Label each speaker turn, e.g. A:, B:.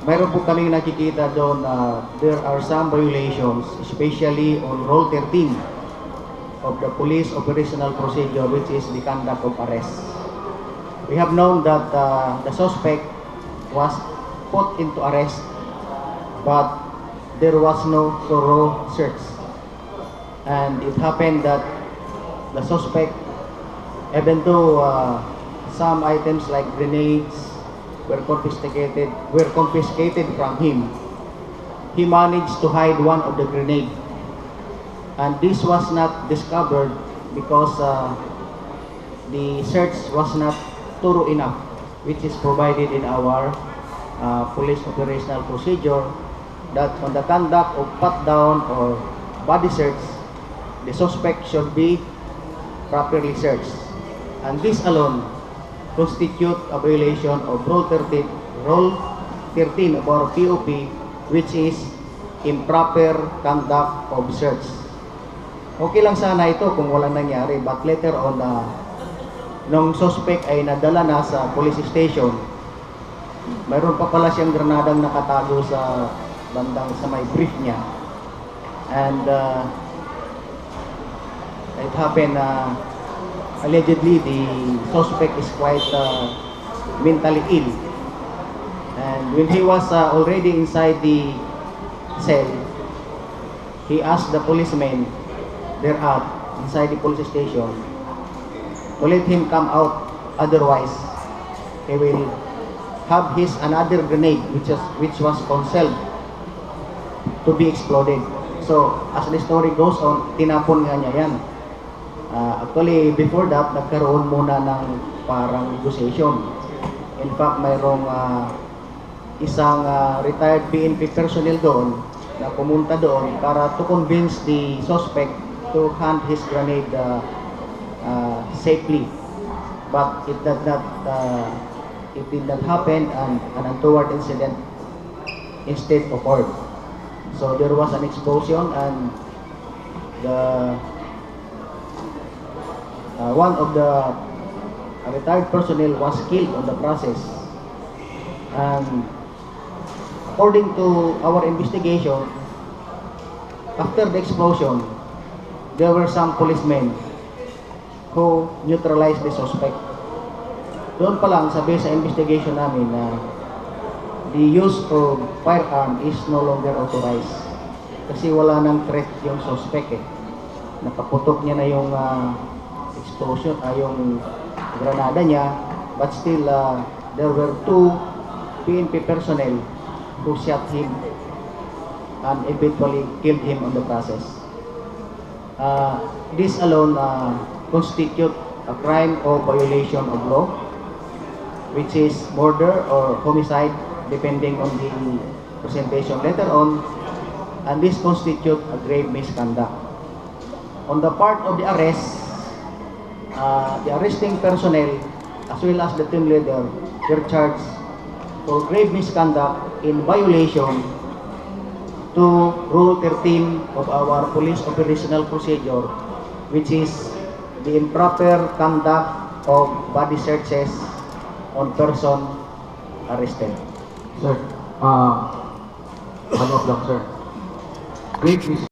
A: mayroon po kaming nakikita doon na there are some violations, especially on Rule 13 of the Police Operational Procedure, which is the conduct of arrest. We have known that the suspect was put into arrest, but there was no thorough search. And it happened that the suspect, even though some items like grenades were confiscated from him, he managed to hide one of the grenade. And this was not discovered because the search was not thorough enough, which is provided in our police operational procedure, that on the conduct of pat down or body search, the suspect should be properly searched. And this alone constitute a violation of Rule 13 of our POP, which is improper conduct of search. Okay lang sana ito kung walang nangyari, but later on, nung suspect ay nadala na sa police station, mayroon pa pala siyang granadang nakatago sa bandang sa may brief niya. And it happened allegedly the suspect is quite mentally ill, and when he was already inside the cell, he asked the policeman there inside the police station to let him come out, otherwise he will have his another grenade which was concealed to be exploded. So as the story goes on, tinapon nga niya yan. Actually, before that, nagkaroon muna ng parang negotiation. In fact, mayroong isang retired PNP personnel doon na pumunta doon para to convince the suspect to hand his grenade safely. But it did not happen, and an untoward incident instead occurred. So there was an explosion, and one of the retired personnel was killed on the process. And according to our investigation, after the explosion, there were some policemen who neutralized the suspect. Doon pa lang sabi sa investigation namin na the use of firearm is no longer authorized kasi wala nang threat yung suspect Nakaputok niya na yung explosion, yung granada niya, but still there were two PNP personnel who shot him and eventually killed him on the process. This alone constitute a crime of violation of law, which is murder or homicide depending on the presentation later on, and this constitute a grave misconduct. On the part of the arrest, the arresting personnel as well as the team leader were charged for grave misconduct in violation to Rule 13 of our Police Operational Procedure, which is the improper conduct of body searches on person arrested.
B: Sir, follow up lang, sir. Grave